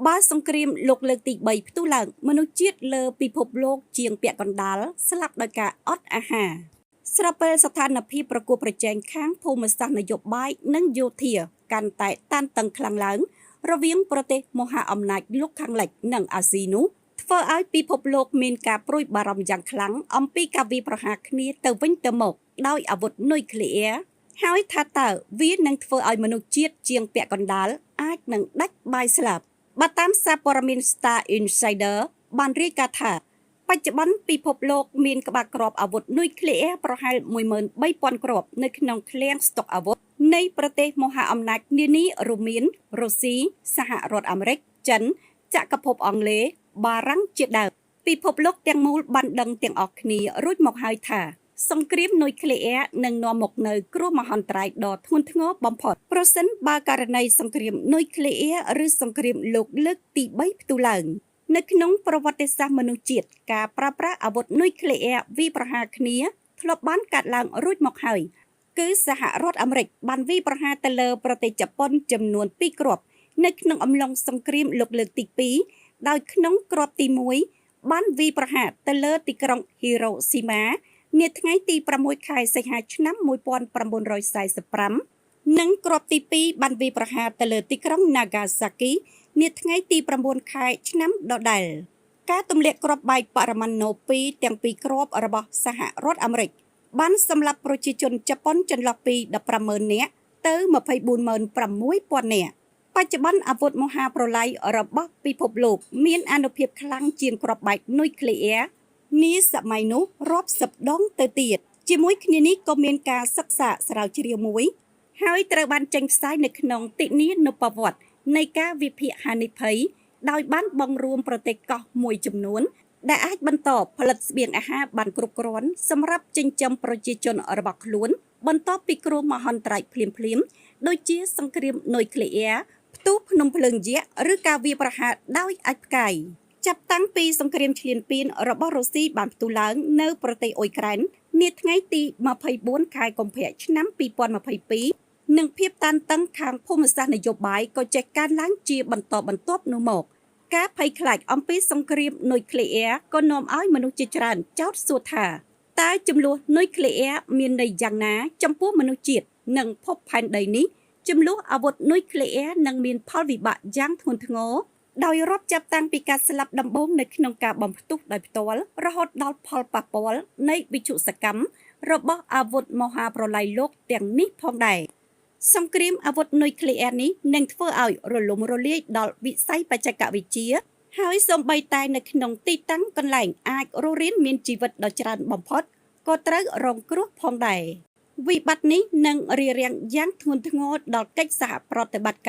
បាល់សង្គ្រាមលោកលើកទី3ផ្ទុះឡើងមនុស្សជាតិលើពិភពលោកជាងពាក់កណ្ដាលស្លាប់ដោយការអត់អាហារស្របពេលស្ថានភាពប្រកួតប្រជែងខាងភូមិសាស្ត្រនយោបាយនិងយោធាកាន់តែតានតឹងខ្លាំងឡើងរវាងប្រទេសមហាអំណាចលោកខាងលិចនិងអាស៊ីនោះធ្វើឲ្យពិភពលោកមានការព្រួយបារម្ភយ៉ាងខ្លាំងអំពីការវាយប្រហារគ្នាទៅវិញទៅមកដោយអាវុធនុយក្លេអ៊ែរហើយថាតើវានឹងធ្វើឲ្យមនុស្សជាតិជាងពាក់កណ្ដាលអាចនឹងដាច់បាយស្លាប់បើតាមសារព័ត៌មាន Star Insider បានរាយការណ៍ថាបច្ចុប្បន្នពិភពលោកមានក្បាលគ្រាប់អាវុធនុយក្លេអ៊ែរប្រហែល 13,000 គ្រាប់នៅក្នុងឃ្លាំងស្តុកអាវុធនៃប្រទេសមហាអំណាចនានារួមមានរុស្ស៊ីសហរដ្ឋអាមេរិកចិនចក្រភពអង់គ្លេសបារាំងជាដើមពិភពលោកទាំងមូលបានដឹងទាំងអស់គ្នារួចមកហើយថាសង្គ្រាមនុយក្លេអ៊ែរនឹងនាំមកនូវគ្រោះមហន្តរាយដ៏ធ្ងន់ធ្ងរបំផុតប្រសិនបើករណីសង្គ្រាមនុយក្លេអ៊ែរឬសង្គ្រាមលោកលើកទី3ផ្ទុះឡើងនៅក្នុងប្រវត្តិសាស្ត្រមនុស្សជាតិការប្រើប្រាស់អាវុធនុយក្លេអ៊ែរវាយប្រហារគ្នាធ្លាប់បានកើតឡើងរួចមកហើយគឺសហរដ្ឋអាមេរិកបានវាយប្រហារទៅលើប្រទេសជប៉ុនចំនួន2គ្រាប់នៅក្នុងអំឡុងសង្គ្រាមលោកលើកទី2ដោយក្នុងគ្រាប់ទី1បានវាយប្រហារទៅលើទីក្រុងហ៊ីរ៉ូស៊ីម៉ានាថ្ងៃទី6ខែសីហាឆ្នាំ1945និងគ្រាប់ទី2បានវាយប្រហារទៅលើទីក្រុង Nagasaki នាថ្ងៃទី9ខែឆ្នាំដដែលការទម្លាក់គ្រាប់បែកបរមាណូ2ទាំងពីរគ្រាប់របស់សហរដ្ឋអាមេរិកបានសម្លាប់ប្រជាជនជប៉ុនចន្លោះពី 15,000 នាក់ទៅ 246,000 នាក់បច្ចុប្បន្នអាវុធមហាប្រឡាយរបស់ពិភពលោកមានអានុភាពខ្លាំងជាងគ្រាប់បែកនុយក្លេអ៊ែរនាសម័យនោះរាប់សិបដងទៅទៀតជាមួយគ្នានេះក៏មានការសិក្សាស្រាវជ្រាវមួយហើយត្រូវបានចេញផ្សាយនៅក្នុងទិនានុប្បវត្តិនៃការវិភាគហានិភ័យដោយបានបង្រួមប្រទេសកោះមួយចំនួនដែលអាចបន្តផលិតស្បៀងអាហារបានគ្រប់គ្រាន់សម្រាប់ចិញ្ចឹមប្រជាជនរបស់ខ្លួនបន្ទាប់ពីគ្រោះមហន្តរាយភ្លាមៗដូចជាសង្គ្រាមនុយក្លេអ៊ែរផ្ទុះភ្នំភ្លើងយក្សឬការវាយប្រហារដោយអាចផ្កាយចាប់តាំងពីសង្គ្រាមឈ្លានពានរបស់រុស្ស៊ីបានផ្ទុះឡើងនៅប្រទេសអ៊ុយក្រែននាថ្ងៃទី24ខែកុម្ភៈឆ្នាំ2022និងភាពតានតឹងខាងភូមិសាស្ត្រនយោបាយក៏ចេះកើនឡើងជាបន្តបន្ទាប់នោះមកការភ័យខ្លាចអំពីសង្គ្រាមនុយក្លេអ៊ែរក៏នាំឲ្យមនុស្សជាច្រើនចោទសួរថាតើចំនួននុយក្លេអ៊ែរមានន័យយ៉ាងណាចំពោះមនុស្សជាតិនិងភពផែនដីនេះចំនួនអាវុធនុយក្លេអ៊ែរនឹងមានផលវិបាកយ៉ាងធ្ងន់ធ្ងរដោយរាប់ចាប់តាំងពីការស្លាប់ដំបូងនៅក្នុងការបំផ្ទុះដោយផ្ទាល់រហូតដល់ផលប៉ះពាល់នៃវិទ្យុសកម្មរបស់អាវុធមហាប្រឡាយលោកទាំងនេះផងដែរសង្គ្រាមអាវុធនុយក្លេអ៊ែរនេះនឹងធ្វើឲ្យរលំរលាយដល់វិស័យបច្ចេកវិទ្យាហើយសូម្បីតែនៅក្នុងទីតាំងកន្លែងអាចរស់រានមានជីវិតដ៏ច្រើនបំផុតក៏ត្រូវរងគ្រោះផងដែរវិបត្តិនេះនឹងរារាំងយ៉ាងធ្ងន់ធ្ងរដល់កិច្ចសហប្រតិបត្តិ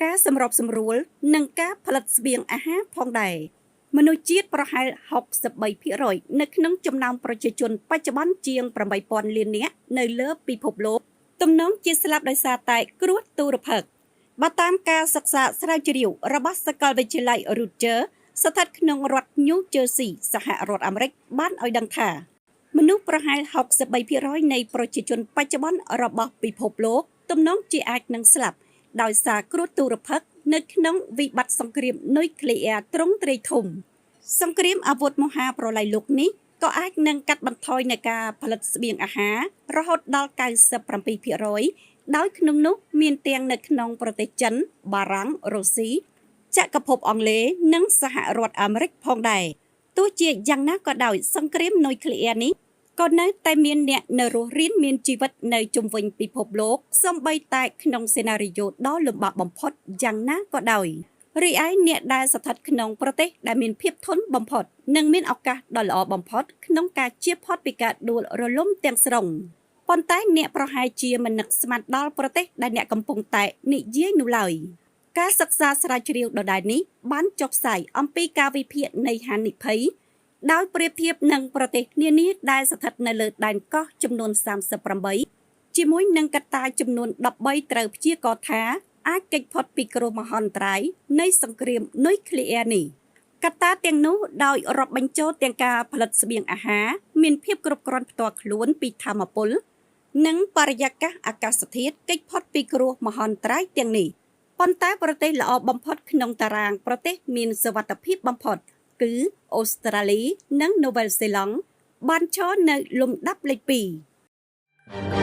ការសម្របសម្រួលនិងការផលិតស្បៀងអាហារផងដែរមនុស្សជាតិប្រហែល 63% នៅក្នុងចំណោមប្រជាជនបច្ចុប្បន្នជាង 8,000 លាននាក់នៅលើពិភពលោកទំនងជាស្លាប់ដោយសារតែគ្រោះទុរភិក្សបើតាមការសិក្សាស្រាវជ្រាវរបស់សាកលវិទ្យាល័យ Rutgers ស្ថិតក្នុងរដ្ឋ New Jersey សហរដ្ឋអាមេរិកបានឲ្យដឹងថាមនុស្សប្រហែល 63% នៃប្រជាជនបច្ចុប្បន្នរបស់ពិភពលោកទំនងជាអាចនឹងស្លាប់ដោយសារគ្រោះទុរភិក្សនៅក្នុងវិបត្តិសង្គ្រាមនុយក្លេអ៊ែរទ្រង់ទ្រាយធំសង្គ្រាមអាវុធមហាប្រឡាយលោកនេះក៏អាចនឹងកាត់បន្ថយនៃការផលិតស្បៀងអាហាររហូតដល់ 97% ដោយក្នុងនោះមានទាំងនៅក្នុងប្រទេសចិនបារាំងរុស្ស៊ីចក្រភពអង់គ្លេសនិងសហរដ្ឋអាមេរិកផងដែរទោះជាយ៉ាងណាក៏ដោយសង្គ្រាមនុយក្លេអ៊ែរនេះក៏នៅតែមានអ្នកនៅរស់រានមានជីវិតនៅជុំវិញពិភពលោកសូម្បីតែក្នុងសេណារីយ៉ូដ៏លំបាកបំផុតយ៉ាងណាក៏ដោយរីឯអ្នកដែលស្ថិតក្នុងប្រទេសដែលមានភាពធន់បំផុតនិងមានឱកាសដ៏ល្អបំផុតក្នុងការជៀសផុតពីការដួលរលំទាំងស្រុងប៉ុន្តែអ្នកប្រហែលជាមិននឹកស្មានដល់ប្រទេសដែលអ្នកកំពុងតែនិយាយនោះឡើយការសិក្សាស្រាវជ្រាវដដែលនេះបានចុះផ្សាយអំពីការវិភាគនៃហានិភ័យដោយប្រៀបធៀបនឹងប្រទេសនានាដែលស្ថិតនៅលើដែនកោះចំនួន38ជាមួយនឹងកត្តាចំនួន13ត្រូវព្យាករណ៍ថាអាចគេចផុតពីគ្រោះមហន្តរាយនៃសង្គ្រាមនុយក្លេអ៊ែរនេះកត្តាទាំងនោះដោយរាប់បញ្ចូលទាំងការផលិតស្បៀងអាហារមានភាពគ្រប់គ្រាន់ផ្ទាល់ខ្លួនពីថាមពលនិងបរិយាកាសអាកាសធាតុគេចផុតពីគ្រោះមហន្តរាយទាំងនេះ ប៉ុន្តែប្រទេសល្អបំផុតក្នុងតារាងប្រទេសមានសុវត្ថិភាពបំផុតគឺអូស្ត្រាលីនិងនូវែលសេឡង់បានឈរនៅលំដាប់លេខ2